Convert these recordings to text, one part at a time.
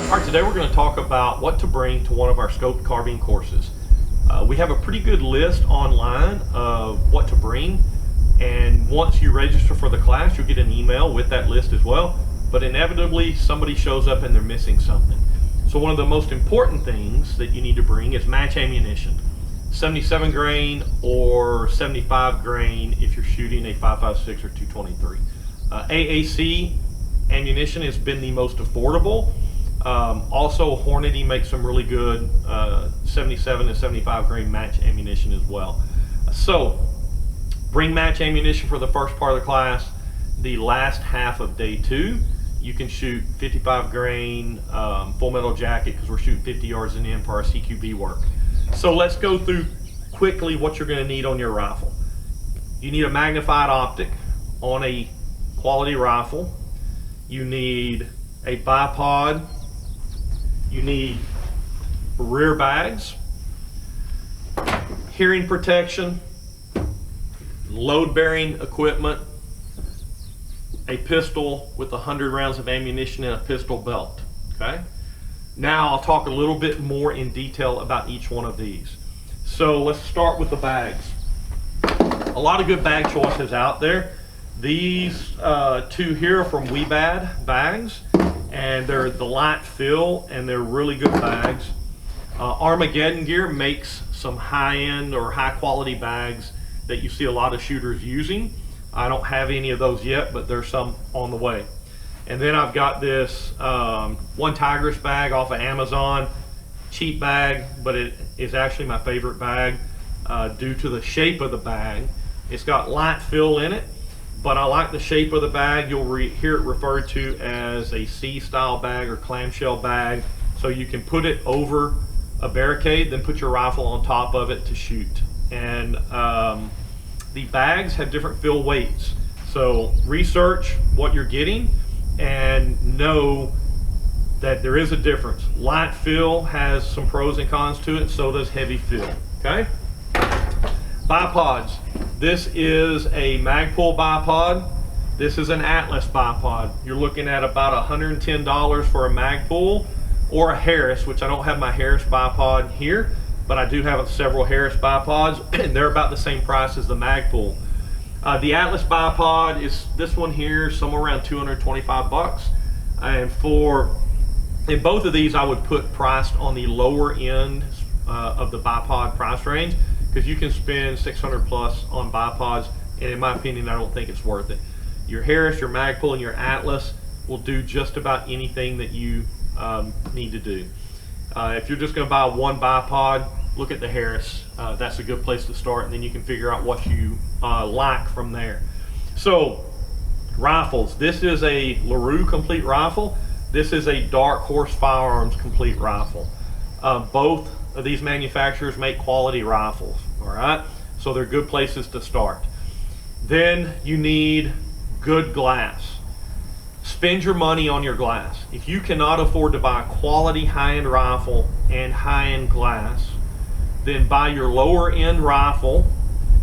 All right, today we're going to talk about what to bring to one of our scoped carbine courses. We have a pretty good list online of what to bring, and once you register for the class, you'll get an email with that list as well, but inevitably somebody shows up and they're missing something. So one of the most important things that you need to bring is match ammunition. 77 grain or 75 grain if you're shooting a 5.56 or 223. AAC ammunition has been the most affordable. Also, Hornady makes some really good 77 and 75 grain match ammunition as well. So bring match ammunition for the first part of the class. The last half of day 2, you can shoot 55 grain full metal jacket because we're shooting 50 yards and in for our CQB work. So let's go through quickly what you're going to need on your rifle. You need a magnified optic on a quality rifle. You need a bipod. You need rear bags, hearing protection, load-bearing equipment, a pistol with 100 rounds of ammunition and a pistol belt. Okay. Now I'll talk a little bit more in detail about each one of these. So let's start with the bags. A lot of good bag choices out there. These two here are from Bipod bags, and they're the light fill and they're really good bags. Armageddon Gear makes some high-end or high-quality bags that you see a lot of shooters using. I don't have any of those yet, but there's some on the way. And then I've got this one Tigris bag off of Amazon. Cheap bag, but it is actually my favorite bag due to the shape of the bag. It's got light fill in it, but I like the shape of the bag. You'll hear it referred to as a C-style bag or clamshell bag. So you can put it over a barricade, then put your rifle on top of it to shoot. And the bags have different fill weights. So research what you're getting and know that there is a difference. Light fill has some pros and cons to it, so does heavy fill, okay? Bipods. This is a Magpul bipod. This is an Atlas bipod. You're looking at about $110 for a Magpul or a Harris, which I don't have my Harris bipod here, but I do have several Harris bipods, and they're about the same price as the Magpul. The Atlas bipod is this one here, somewhere around 225 bucks. And in both of these, I would put priced on the lower end of the bipod price range, because you can spend 600 plus on bipods, and in my opinion, I don't think it's worth it. Your Harris, your Magpul, and your Atlas will do just about anything that you need to do. If you're just going to buy one bipod, look at the Harris. That's a good place to start, and then you can figure out what you like from there. So, rifles. This is a LaRue complete rifle. This is a Dark Horse Firearms complete rifle. Both of these manufacturers make quality rifles, all right? So they're good places to start. Then you need good glass. Spend your money on your glass. If you cannot afford to buy a quality high-end rifle and high-end glass, then buy your lower end rifle,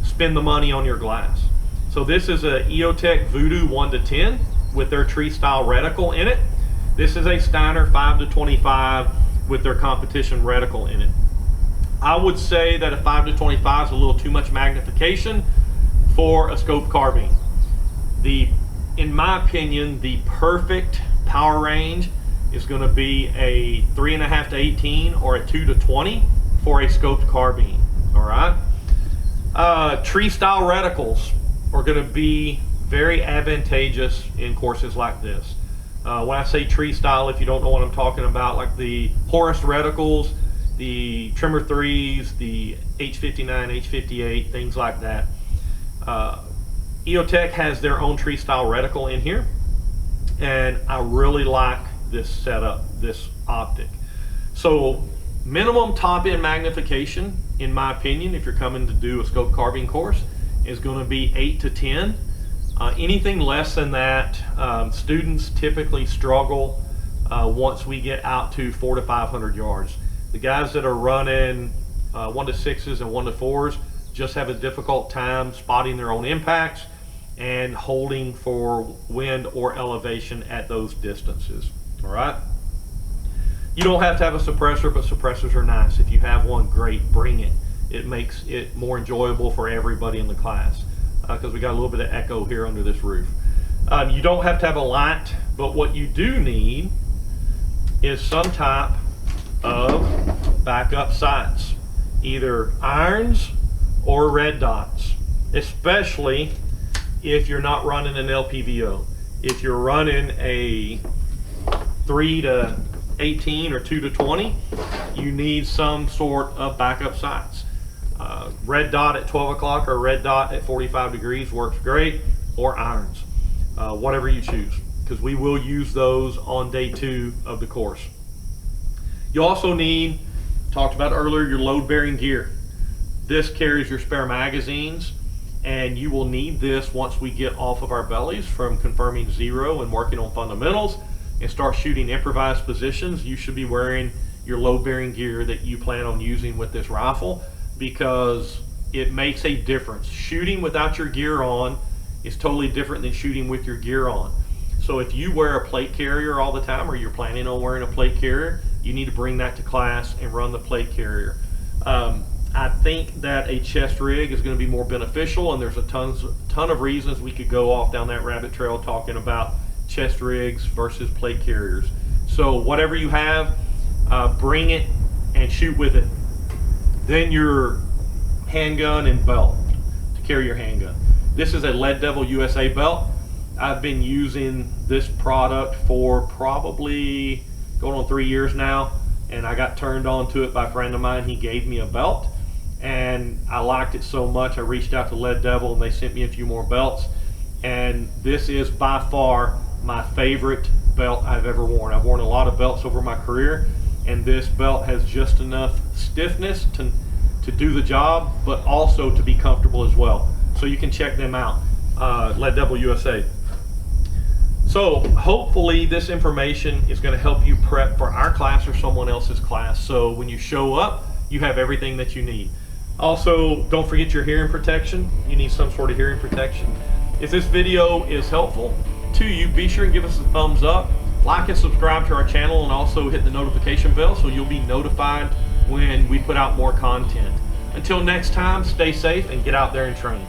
spend the money on your glass. So this is a EOTech Voodoo 1-10 with their tree style reticle in it. This is a Steiner 5-25 with their competition reticle in it. I would say that a 5-25 is a little too much magnification for a scoped carbine. In my opinion, the perfect power range is going to be a 3.5 to 18 or a 2 to 20 for a scoped carbine. All right. Tree style reticles are going to be very advantageous in courses like this. When I say tree style, if you don't know what I'm talking about, like the Horus reticles, the Trimmer 3s, the H59, H58, things like that. EOTech has their own tree style reticle in here, and I really like this setup, this optic. So minimum top end magnification, in my opinion, if you're coming to do a scoped carbine course, is going to be 8 to 10. Anything less than that, students typically struggle once we get out to 400 to 500 yards. The guys that are running 1 to 6s and 1 to 4s just have a difficult time spotting their own impacts and holding for wind or elevation at those distances. All right. You don't have to have a suppressor, but suppressors are nice. If you have one, great, bring it. It makes it more enjoyable for everybody in the class because we got a little bit of echo here under this roof. You don't have to have a light, but what you do need is some type of backup sights, either irons or red dots, especially if you're not running an LPVO. If you're running a 3 to 18 or 2 to 20, you need some sort of backup sights. Red dot at 12 o'clock or red dot at 45 degrees works great, or irons, whatever you choose, because we will use those on day 2 of the course. You also need, talked about earlier, your load bearing gear. This carries your spare magazines, and you will need this once we get off of our bellies from confirming zero and working on fundamentals and start shooting improvised positions. You should be wearing your load bearing gear that you plan on using with this rifle, because it makes a difference. Shooting without your gear on is totally different than shooting with your gear on. So if you wear a plate carrier all the time, or you're planning on wearing a plate carrier, you need to bring that to class and run the plate carrier. I think that a chest rig is going to be more beneficial, and there's a ton of reasons we could go off down that rabbit trail talking about chest rigs versus plate carriers. So whatever you have, bring it and shoot with it. Then your handgun and belt to carry your handgun. This is a Lead Devil USA belt. I've been using this product for probably going on 3 years now, and I got turned on to it by a friend of mine. He gave me a belt, and I liked it so much I reached out to Lead Devil, and they sent me a few more belts. And this is by far my favorite belt I've ever worn. I've worn a lot of belts over my career, and this belt has just enough stiffness to do the job, but also to be comfortable as well. So you can check them out, Lead Devil USA. So hopefully this information is going to help you prep for our class or someone else's class. So when you show up, you have everything that you need. Also, don't forget your hearing protection. You need some sort of hearing protection. If this video is helpful to you, be sure and give us a thumbs up, like and subscribe to our channel, and also hit the notification bell so you'll be notified when we put out more content. Until next time, stay safe and get out there and train.